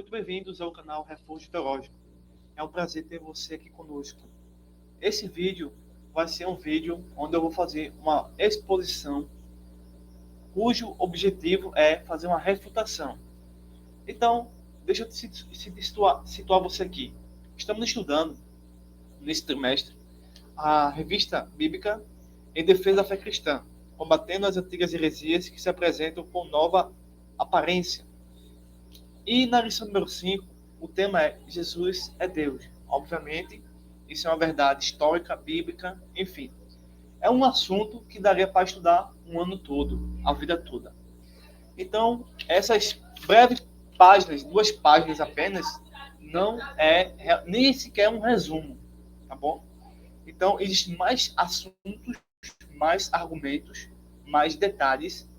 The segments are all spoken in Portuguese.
muito bem-vindos ao canal Refúgio Teológico. É um prazer ter você aqui conosco. Esse vídeo vai ser um vídeo onde eu vou fazer uma exposição cujo objetivo é fazer uma refutação. Então, deixa eu situar você aqui. Estamos estudando, nesse trimestre, a revista bíblica em defesa da fé cristã, combatendo as antigas heresias que se apresentam com nova aparência. E na lição número 5, o tema é Jesus é Deus. Obviamente, isso é uma verdade histórica, bíblica, enfim. É um assunto que daria para estudar um ano todo, a vida toda. Então, essas breves páginas, 2 páginas apenas, não é nem sequer um resumo, tá bom? Então, existem mais assuntos, mais argumentos, mais detalhes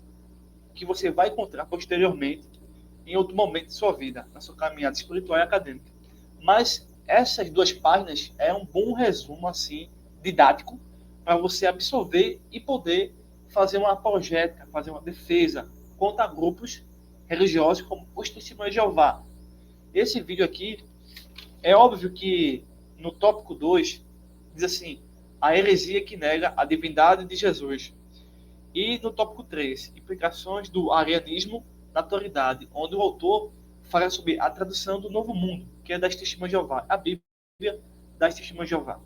que você vai encontrar posteriormente em outro momento de sua vida, na sua caminhada espiritual e acadêmica. Mas essas 2 páginas é um bom resumo, assim, didático, para você absorver e poder fazer uma apologética, fazer uma defesa contra grupos religiosos como os Testemunhos de Jeová. Esse vídeo aqui, é óbvio que no tópico 2, diz assim, a heresia que nega a divindade de Jesus. E no tópico 3, implicações do arianismo na atualidade, onde o autor fala sobre a tradução do Novo Mundo, que é das Testemunhas de Jeová, a Bíblia das Testemunhas de Jeová.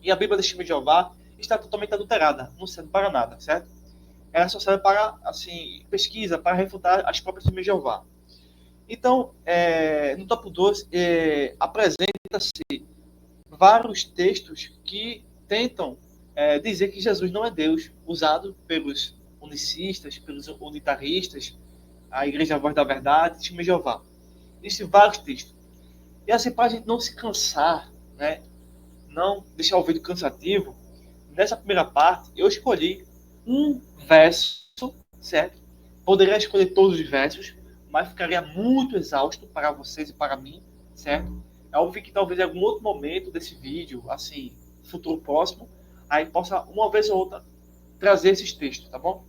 E a Bíblia das Testemunhas de Jeová está totalmente adulterada, não serve para nada, certo? Ela só serve para, assim, pesquisa, para refutar as próprias Testemunhas de Jeová. Então, no tópico 2, apresenta-se vários textos que tentam dizer que Jesus não é Deus, usado pelos unicistas, pelos unitaristas, a Igreja Voz da Verdade, Testemunhas de Jeová. Existem vários textos. E assim, para a gente não se cansar, né, não deixar o vídeo cansativo, nessa primeira parte eu escolhi um verso, certo? Poderia escolher todos os versos, mas ficaria muito exausto para vocês e para mim, certo? É óbvio que talvez em algum outro momento desse vídeo, assim, futuro próximo, aí possa, uma vez ou outra, trazer esses textos, tá bom?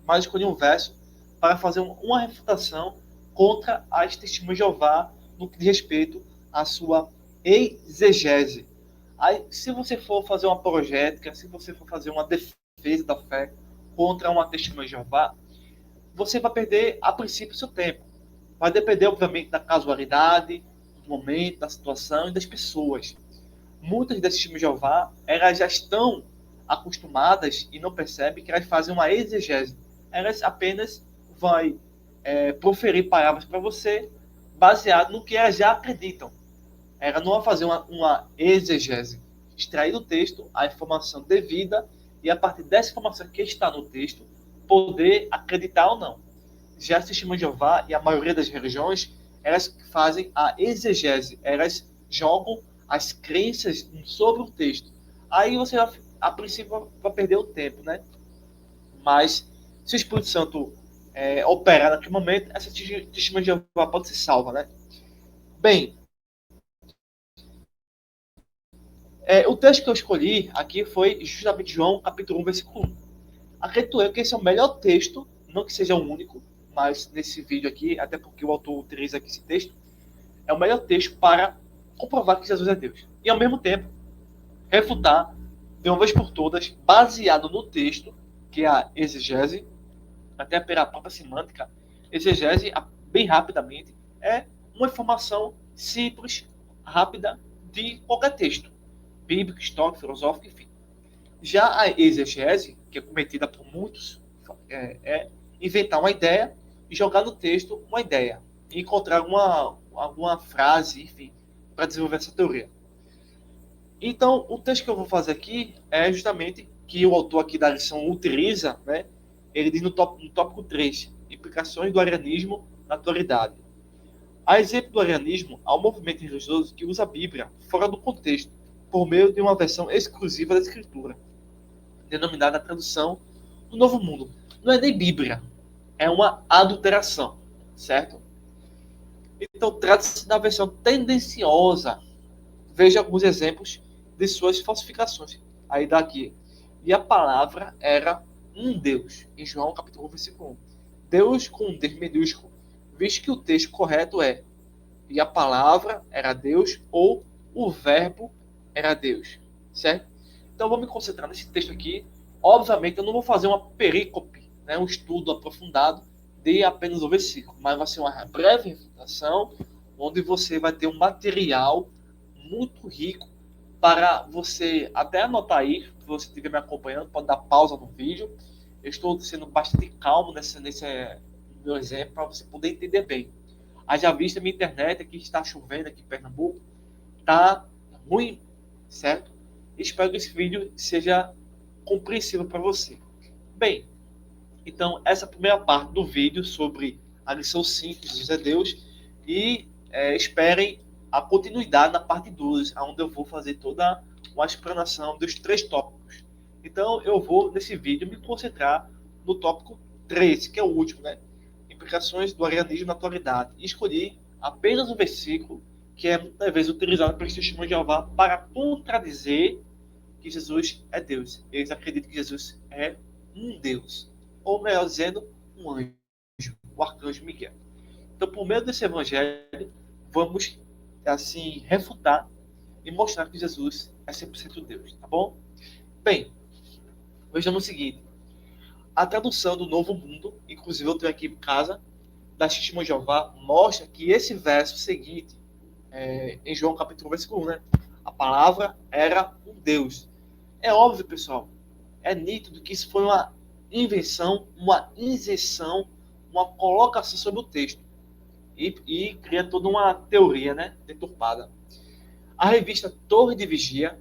Mas escolhi um verso para fazer uma refutação contra as Testemunhas de Jeová no que diz respeito à sua exegese. Aí, se você for fazer uma apologética, se você for fazer uma defesa da fé contra uma Testemunha de Jeová, você vai perder, a princípio, seu tempo. Vai depender, obviamente, da casualidade, do momento, da situação e das pessoas. Muitas das Testemunhas de Jeová, elas já estão acostumadas e não percebem que elas fazem uma exegese. Elas apenas vão proferir palavras para você baseado no que elas já acreditam. Elas não vão fazer uma exegese. Extrair do texto a informação devida e, a partir dessa informação que está no texto, poder acreditar ou não. Já as Testemunhas de Jeová e a maioria das religiões, elas fazem a exegese. Elas jogam as crenças sobre o texto. Aí você, a princípio, vai perder o tempo, né? Mas, se o Espírito Santo operar naquele momento, essa Testemunha de Jeová pode ser salva, né? Bem, o texto que eu escolhi aqui foi justamente João, capítulo 1, versículo 1. Acredito eu que esse é o melhor texto, não que seja o único, mas nesse vídeo aqui, até porque o autor utiliza aqui esse texto, é o melhor texto para comprovar que Jesus é Deus. E, ao mesmo tempo, refutar, de uma vez por todas, baseado no texto, que é a exegese, até pela própria semântica, exegese, bem rapidamente, é uma informação simples, rápida, de qualquer texto, bíblico, histórico, filosófico, enfim. Já a exegese, que é cometida por muitos, é inventar uma ideia e jogar no texto uma ideia, e encontrar alguma frase, enfim, para desenvolver essa teoria. Então, o texto que eu vou fazer aqui é justamente que o autor aqui da lição utiliza, né? Ele diz no tópico 3, implicações do arianismo na atualidade. A exemplo do arianismo, há um movimento religioso que usa a Bíblia fora do contexto, por meio de uma versão exclusiva da Escritura, denominada a tradução do Novo Mundo. Não é nem Bíblia, é uma adulteração, certo? Então, trata-se da versão tendenciosa. Veja alguns exemplos de suas falsificações. Aí daqui. E a palavra era um Deus, em João capítulo 1, versículo 1. Deus com um D minúsculo, visto que o texto correto é e a palavra era Deus, ou o verbo era Deus, certo? Então eu vou me concentrar nesse texto aqui. Obviamente eu não vou fazer uma perícope, né, um estudo aprofundado de apenas o versículo, mas vai ser uma breve refutação, onde você vai ter um material muito rico para você até anotar aí, se você estiver me acompanhando, pode dar pausa no vídeo. Eu estou sendo bastante calmo nesse meu exemplo, para você poder entender bem. Haja vista minha internet aqui, está chovendo aqui em Pernambuco, está ruim, certo? Espero que esse vídeo seja compreensível para você. Bem, então essa é a primeira parte do vídeo sobre a lição 5, Jesus é Deus, e esperem a continuidade na parte 2, onde eu vou fazer toda uma explanação dos 3 tópicos. Então eu vou, nesse vídeo, me concentrar no tópico 3, que é o último, né? Implicações do arianismo na atualidade. E escolhi apenas um versículo que é muitas vezes utilizado pelos testemunhos de Jeová para contradizer que Jesus é Deus. Eles acreditam que Jesus é um Deus. Ou melhor dizendo, um anjo. O arcanjo Miguel. Então, por meio desse evangelho, vamos, assim, refutar e mostrar que Jesus é 100% Deus, tá bom? Bem, vejamos o seguinte. A tradução do Novo Mundo, inclusive eu tenho aqui em casa, da Testemunha de Jeová, mostra que esse verso seguinte, em João capítulo 1, versículo 1, né? A palavra era um Deus. É óbvio, pessoal, é nítido que isso foi uma invenção, uma injeção, uma colocação sobre o texto. E cria toda uma teoria, né, deturpada. A revista Torre de Vigia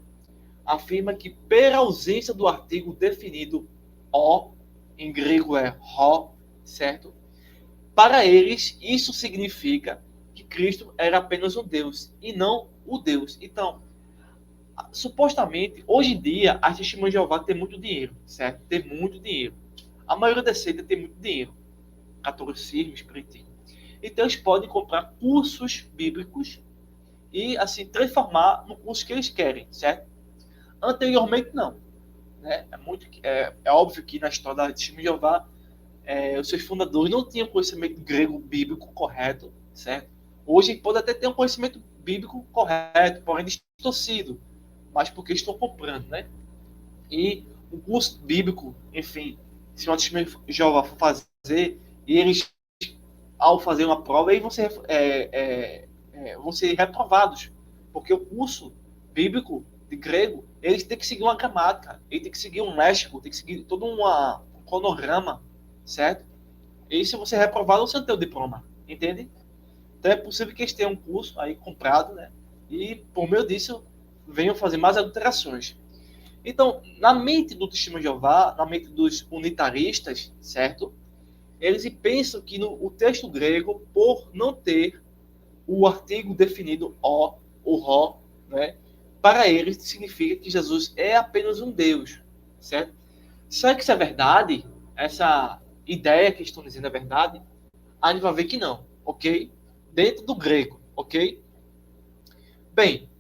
afirma que, pela ausência do artigo definido o, em grego é ho, certo? Para eles, isso significa que Cristo era apenas um Deus e não o Deus. Então, supostamente, hoje em dia, as testemunhas de Jeová têm muito dinheiro, certo? Tem muito dinheiro. A maioria das seitas tem muito dinheiro. Catolicismo, espiritismo. Então, eles podem comprar cursos bíblicos e, assim, transformar no curso que eles querem, certo? Anteriormente, não. Né? É óbvio que na história da Testemunha de Jeová, os seus fundadores não tinham conhecimento grego bíblico correto, certo? Hoje pode até ter um conhecimento bíblico correto, porém distorcido, mas porque estão comprando, né? E o curso bíblico, enfim, se uma testemunha de Jeová for fazer, e eles, ao fazer uma prova, aí vão ser reprovados, porque o curso bíblico de grego, eles têm que seguir uma gramática, eles têm que seguir um léxico, tem que seguir todo um cronograma, certo? E se você é reprovado, você não tem o diploma, entende? Então é possível que eles tenham um curso aí comprado, né? E por meio disso venham fazer mais alterações. Então, na mente do Testemunho de Jeová, na mente dos unitaristas, certo? Eles pensam que o texto grego, por não ter o artigo definido o, o ró, né? Para eles significa que Jesus é apenas um Deus, certo? Será que isso é verdade? Essa ideia que estão dizendo é verdade? A gente vai ver que não, ok? Dentro do grego, ok? Bem,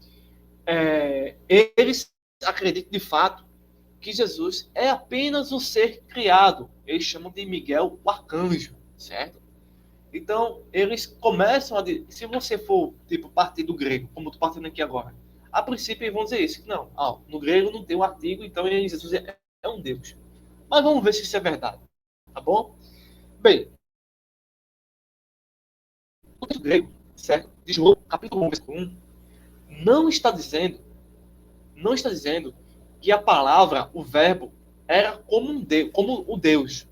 eles acreditam de fato que Jesus é apenas um ser criado. Eles chamam de Miguel o arcanjo, certo? Então, eles começam a dizer, se você for, tipo, partir do grego, como eu estou partindo aqui agora, a princípio eles vão dizer isso, que não, no grego não tem um artigo, então Jesus é um Deus. Mas vamos ver se isso é verdade, tá bom? Bem, o texto grego, certo? De João, capítulo 1, versículo 1, não está dizendo, não está dizendo que a palavra, o verbo, era como como o Deus,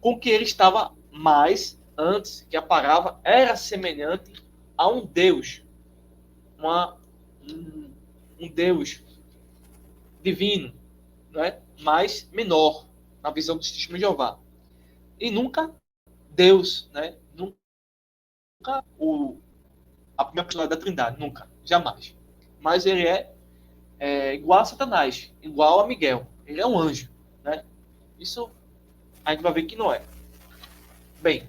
com que ele estava mais antes, que a palavra era semelhante a um Deus, um Deus divino, né? Mas menor, na visão do testemunho de Jeová. E nunca Deus, né? Nunca a primeira pessoa da Trindade, nunca, jamais. Mas ele é igual a Satanás, igual a Miguel. Ele é um anjo, né? Isso a gente vai ver que não é. Bem,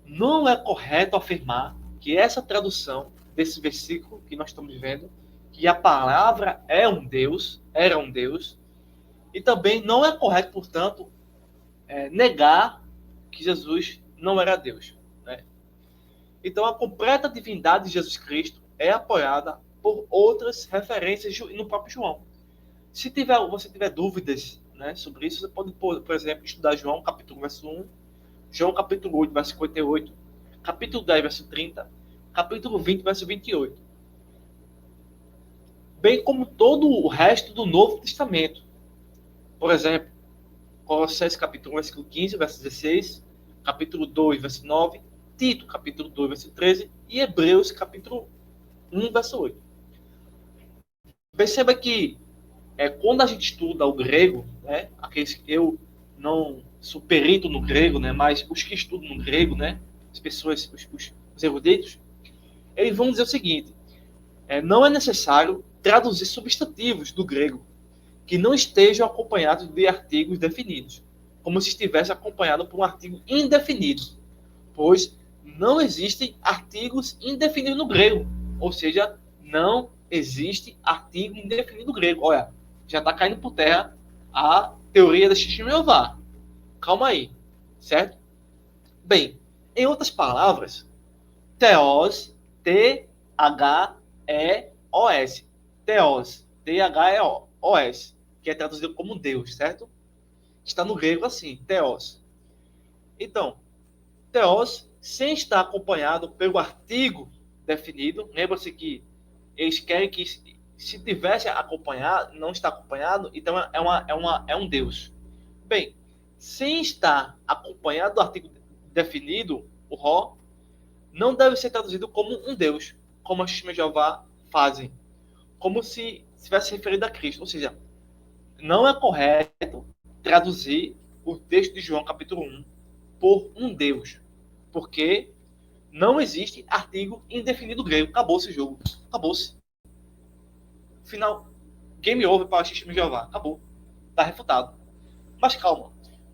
não é correto afirmar que essa tradução desse versículo que nós estamos vendo, que a palavra é um Deus, era um Deus, e também não é correto, portanto, negar que Jesus não era Deus. Né? Então, a completa divindade de Jesus Cristo é apoiada por outras referências no próprio João. Se você tiver dúvidas, né, sobre isso, você pode, por exemplo, estudar João capítulo 1, verso 1, João capítulo 8, verso 58, capítulo 10, verso 30, capítulo 20, verso 28. Bem como todo o resto do Novo Testamento. Por exemplo, Colossenses capítulo 1, versículo 15, verso 16, capítulo 2, verso 9, Tito capítulo 2, verso 13 e Hebreus capítulo 1, verso 8. Perceba que quando a gente estuda o grego, né, aqueles que eu não sou perito no grego, né, mas os que estudam no grego, né, as pessoas, os eruditos, eles vão dizer o seguinte: não é necessário traduzir substantivos do grego que não estejam acompanhados de artigos definidos, como se estivesse acompanhado por um artigo indefinido, pois não existem artigos indefinidos no grego, ou seja, não existe artigo indefinido no grego. Olha, já está caindo por terra a teoria da Shishimyová. Calma aí, certo? Bem, em outras palavras, Theos, T-H-E-O-S, Theos, T-H-E-O-S, que é traduzido como Deus, certo? Está no grego assim, Theos. Então, Theos, sem estar acompanhado pelo artigo definido, lembra-se que eles querem que, se tivesse acompanhado, não está acompanhado, então é um Deus. Bem, sem estar acompanhado do artigo definido, o Ró, não deve ser traduzido como um Deus, como a Shishma Jeová fazem, como se estivesse referido a Cristo. Ou seja, não é correto traduzir o texto de João capítulo 1 por um Deus, porque não existe artigo indefinido grego. Acabou-se o jogo. Acabou-se. Final. Game over para Shishma Jeová. Acabou. Está refutado. Mas calma.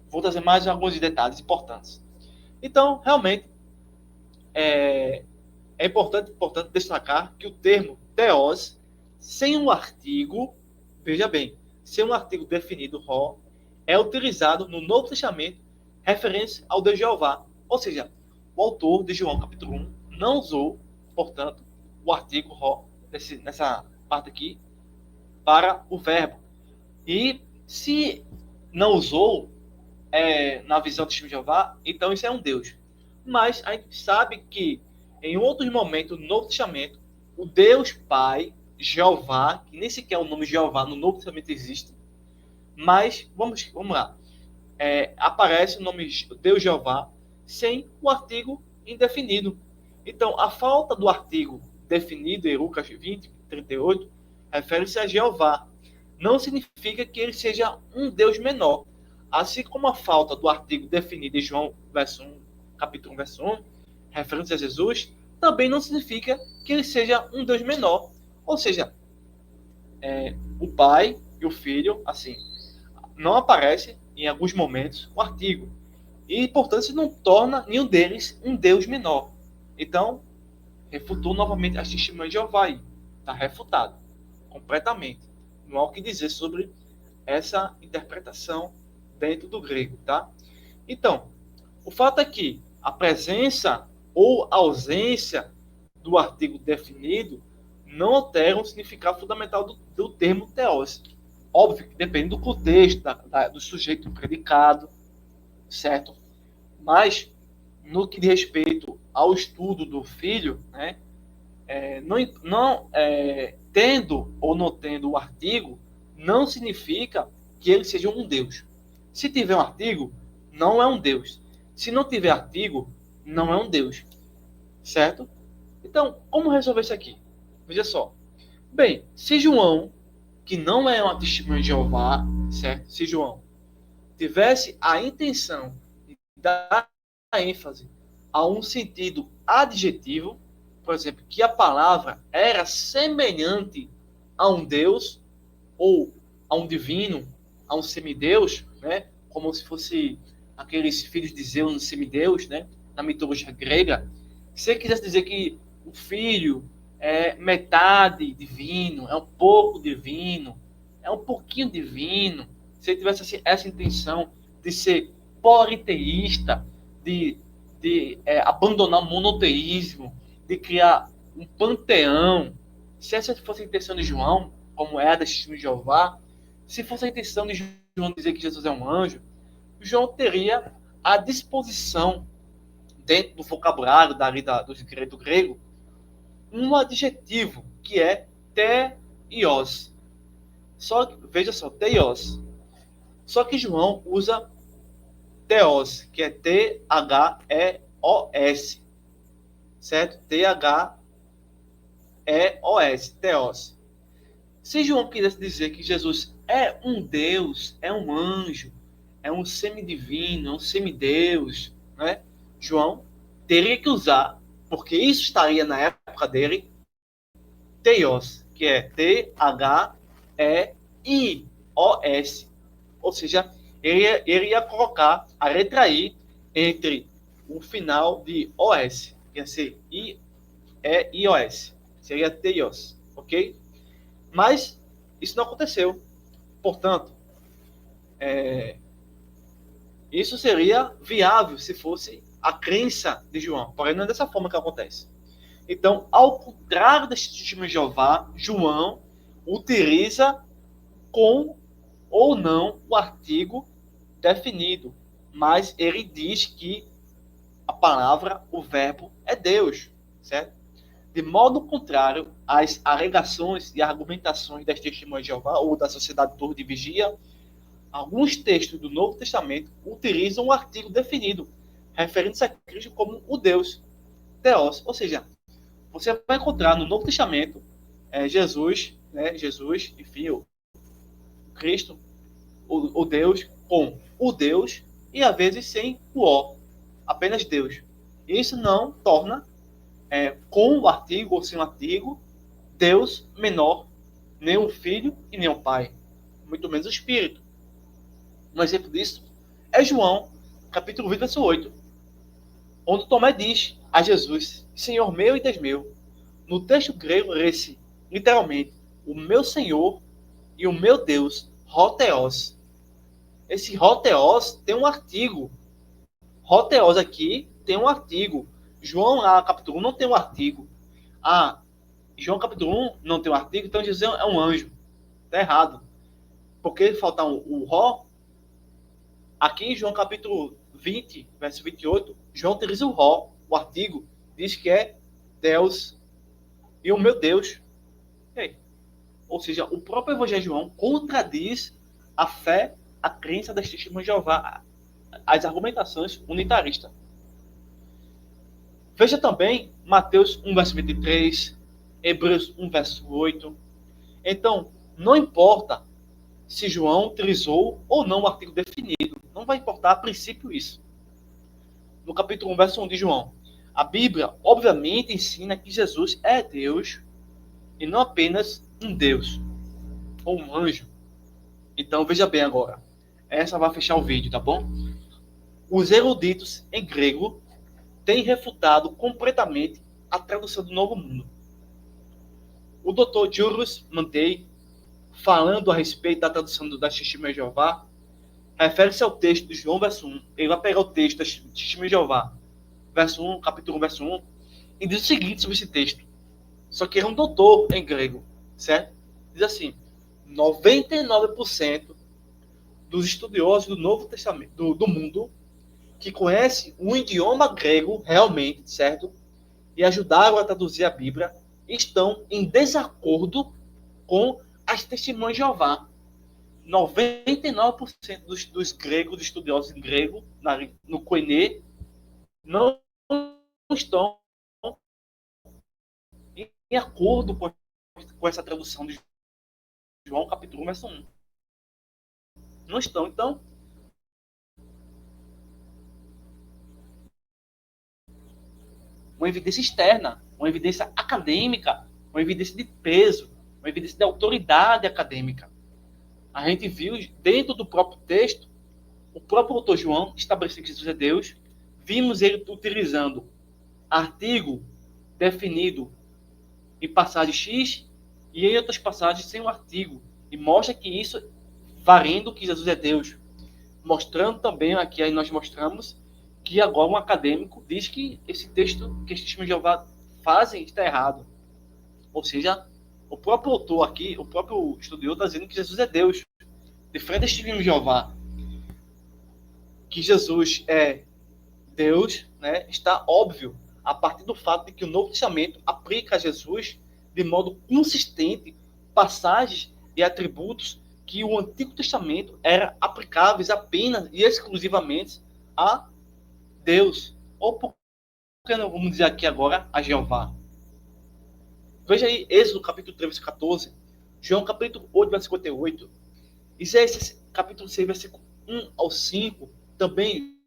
Vou trazer mais alguns detalhes importantes. Então, realmente, é importante destacar que o termo Theos, sem um artigo, veja bem, sem um artigo definido, Ró, é utilizado no Novo Testamento referente ao Deus Jeová. Ou seja, o autor de João capítulo 1 não usou, portanto, o artigo Ró, nessa parte aqui, para o verbo. E se não usou, na visão de Jeová, então isso é um Deus. Mas a gente sabe que em outros momentos do Novo Testamento, o Deus Pai, Jeová, que nem sequer o nome Jeová no Novo Testamento existe, mas vamos lá. Aparece o nome Deus Jeová sem o artigo indefinido. Então, a falta do artigo definido em Lucas 20, 38, refere-se a Jeová. Não significa que ele seja um Deus menor. Assim como a falta do artigo definido em João verso 1, capítulo 1, verso 1, referente a Jesus, também não significa que ele seja um Deus menor. Ou seja, o Pai e o Filho, assim, não aparece em alguns momentos o artigo. E, portanto, isso não torna nenhum deles um Deus menor. Então, refutou novamente a testemunha de Jeová. Está refutado completamente. Não há o que dizer sobre essa interpretação dentro do grego, tá? Então, o fato é que a presença ou ausência do artigo definido não altera o significado fundamental do termo teos. Óbvio que depende do contexto, do sujeito predicado, certo? Mas, no que diz respeito ao estudo do filho, né, tendo ou não tendo o artigo, não significa que ele seja um Deus. Se tiver um artigo, não é um Deus. Se não tiver artigo, não é um Deus. Certo? Então, como resolver isso aqui? Veja só. Bem, se João, que não é uma testemunha de Jeová, certo? Se João tivesse a intenção de dar ênfase a um sentido adjetivo, por exemplo, que a palavra era semelhante a um Deus ou a um divino, a um semideus, né? Como se fosse aqueles filhos de Zeus, semideus, né? Na mitologia grega. Se ele quisesse dizer que o filho é metade divino, é um pouco divino, é um pouquinho divino, se ele tivesse assim, essa intenção de ser politeísta, de de abandonar o monoteísmo, de criar um panteão. Se essa fosse a intenção de João, como é a dos testemunhos de Jeová, se fosse a intenção de João dizer que Jesus é um anjo, João teria à disposição, dentro do vocabulário do grego, um adjetivo que é teios. Veja só, teios. Só que João usa theos, que é T-H-E-O-S. Certo? T-H-E-O-S, theos. Se João quisesse dizer que Jesus é um Deus, é um anjo, é um semidivino, é um semideus, né? João teria que usar, porque isso estaria na época dele, Theos, que é T-H-E-I-O-S. Ou seja, ele ia colocar a letra I entre o final de OS, que ia ser I-E-I-O-S. Seria Theos, ok? Mas isso não aconteceu. Portanto, isso seria viável se fosse a crença de João. Porém, não é dessa forma que acontece. Então, ao contrário das testemunhas de Jeová, João utiliza com ou não o artigo definido. Mas ele diz que a palavra, o verbo, é Deus. Certo? De modo contrário às alegações e argumentações das testemunhas de Jeová ou da Sociedade Torre de Vigia, alguns textos do Novo Testamento utilizam um artigo definido, referindo-se a Cristo como o Deus, Theos. Ou seja, você vai encontrar no Novo Testamento Jesus, enfim, o Cristo, o Deus, com o Deus e às vezes sem o O, apenas Deus. Isso não torna, com o artigo ou sem o artigo, Deus menor, nem o Filho e nem o Pai, muito menos o Espírito. Um exemplo disso é João, capítulo 20, verso 8, onde Tomé diz a Jesus, Senhor meu e Deus meu. No texto grego, lê-se literalmente, o meu Senhor e o meu Deus, Hotheos. Esse Hotheos tem um artigo. Hotheos aqui tem um artigo. João, lá, capítulo 1, não tem um artigo. João, capítulo 1, não tem um artigo, então Jesus é um anjo. Está errado. Porque falta o Ró. Aqui em João, capítulo 20, verso 28, João utiliza o Ró, o artigo, diz que é Deus e o meu Deus. Ou seja, o próprio Evangelho de João contradiz a fé, a crença das testemunhas de Jeová, as argumentações unitaristas. Veja também Mateus 1, verso 23, Hebreus 1, verso 8. Então, não importa se João utilizou ou não o artigo definido. Não vai importar a princípio isso. No capítulo 1, verso 1 de João, a Bíblia, obviamente, ensina que Jesus é Deus e não apenas um Deus ou um anjo. Então, veja bem agora. Essa vai fechar o vídeo, tá bom? Os eruditos em grego têm refutado completamente a tradução do Novo Mundo. O Dr. Julius Mantei, falando a respeito da tradução das Testemunhas de Jeová, refere-se ao texto de João, verso 1. Ele vai pegar o texto das Testemunhas de Jeová, verso 1, capítulo 1, verso 1, e diz o seguinte sobre esse texto. Só que ele é um doutor em grego, certo? Diz assim, 99% dos estudiosos do Novo Testamento, do mundo, que conhecem o idioma grego realmente, certo? E ajudaram a traduzir a Bíblia, estão em desacordo com as Testemunhas de Jeová. 99% dos gregos, estudiosos em grego, no Koiné, não estão em acordo com essa tradução de João, capítulo 1, verso 1. Não estão, então, uma evidência externa, uma evidência acadêmica, uma evidência de peso, uma evidência de autoridade acadêmica. A gente viu dentro do próprio texto, o próprio autor João estabeleceu que Jesus é Deus, vimos ele utilizando artigo definido em passagem X e em outras passagens sem o artigo, e mostra que isso variando que Jesus é Deus, mostrando também, aqui aí nós mostramos que agora um acadêmico diz que esse texto que os testemunhos de Jeová fazem está errado. Ou seja, o próprio autor aqui, o próprio estudioso está dizendo que Jesus é Deus. De frente a testemunhos de Jeová, que Jesus é Deus, né, está óbvio a partir do fato de que o Novo Testamento aplica a Jesus de modo consistente passagens e atributos que o Antigo Testamento era aplicáveis apenas e exclusivamente a Deus. Ou por que não vamos dizer aqui agora a Jeová? Veja aí Êxodo capítulo 3, versículo 14, João capítulo 8, versículo 58, Isaías capítulo 6, versículo 1 ao 5, também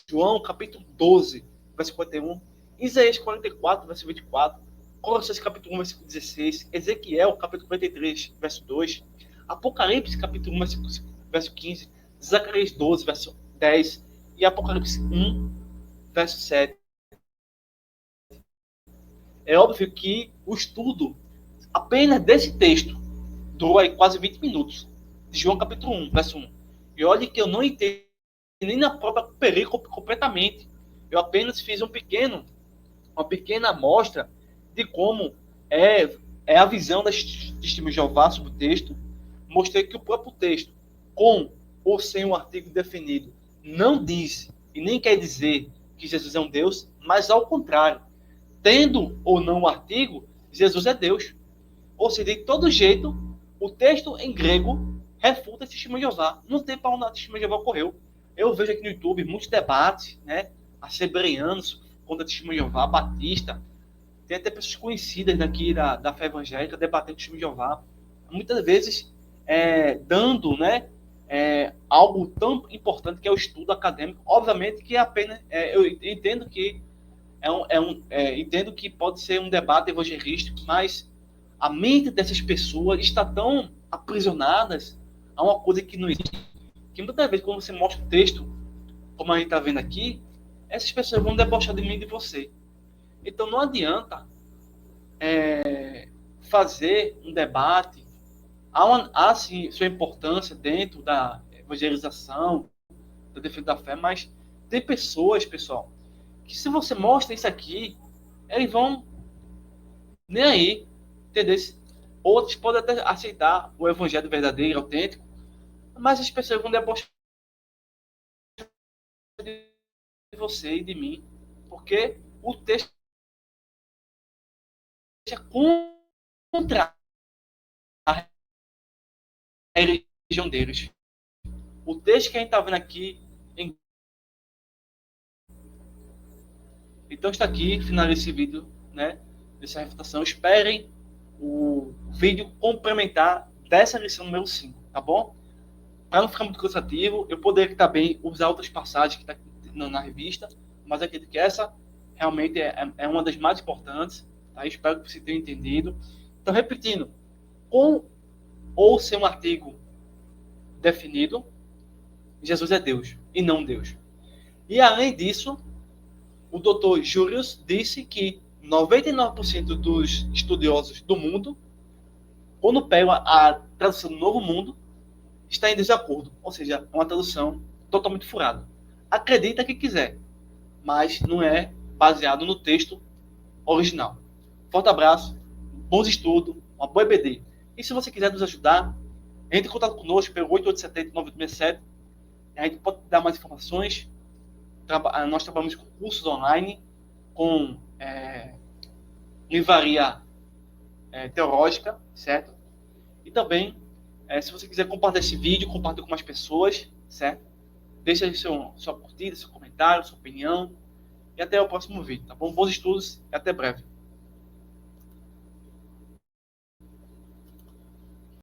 João capítulo 12, versículo 51, Isaías 44, versículo 24, Colossenses capítulo 1, versículo 16, Ezequiel capítulo 43, verso 2, Apocalipse capítulo 1, verso 15, Zacarias 12, verso 10 e Apocalipse 1, verso 7. É óbvio que o estudo apenas desse texto durou aí quase 20 minutos, de João capítulo 1, verso 1. E olhe que eu não entendo nem na própria perícope completamente. Eu apenas fiz uma pequena amostra de como é a visão das testemunhas de Jeová sobre o texto. Mostrei que o próprio texto, com ou sem um artigo definido, não diz e nem quer dizer que Jesus é um Deus, mas ao contrário, tendo ou não o artigo, Jesus é Deus. Ou seja, de todo jeito, o texto em grego refuta esse testemunho de Jeová. Não tem para onde a testemunho de Jeová ocorreu. Eu vejo aqui no YouTube muitos debates, né? Assembleianos contra o testemunho de Jeová, Batista. Tem até pessoas conhecidas daqui da fé evangélica debatendo o testemunho de Jeová. Muitas vezes dando, né? Algo tão importante que é o estudo acadêmico. Obviamente que é apenas... eu entendo que entendo que pode ser um debate evangelístico, mas a mente dessas pessoas está tão aprisionadas a uma coisa que não existe, que muitas vezes quando você mostra o texto, como a gente está vendo aqui, essas pessoas vão debochar de mim e de você. Então não adianta fazer um debate. Há sim sua importância dentro da evangelização, da defesa da fé, mas tem pessoas, pessoal, que se você mostra isso aqui, eles vão nem aí, entendeu? Outros podem até aceitar o evangelho verdadeiro, autêntico, mas as pessoas vão debochar de você e de mim, porque o texto é contra a religião deles. O texto que a gente está vendo aqui, então está aqui, finaliza esse vídeo, né, dessa refutação. Esperem o vídeo complementar dessa lição número 5, tá bom? Para não ficar muito cansativo, eu poderia também usar outras passagens que está na revista, mas acredito que essa realmente é uma das mais importantes, tá? Espero que você tenha entendido. Então, repetindo, com ou sem um artigo definido, Jesus é Deus e não Deus. E além disso, o Dr. Julius disse que 99% dos estudiosos do mundo, quando pegam a tradução do Novo Mundo, está em desacordo, ou seja, é uma tradução totalmente furada. Acredita que quiser, mas não é baseado no texto original. Forte abraço, bons estudos, uma boa EBD. E se você quiser nos ajudar, entre em contato conosco pelo 8870-9867. A gente pode dar mais informações. Nós trabalhamos com cursos online, com livraria teológica, certo? E também, se você quiser compartilhar esse vídeo, compartilhe com mais pessoas, certo? Deixa aí sua curtida, seu comentário, sua opinião. E até o próximo vídeo, tá bom? Bons estudos e até breve.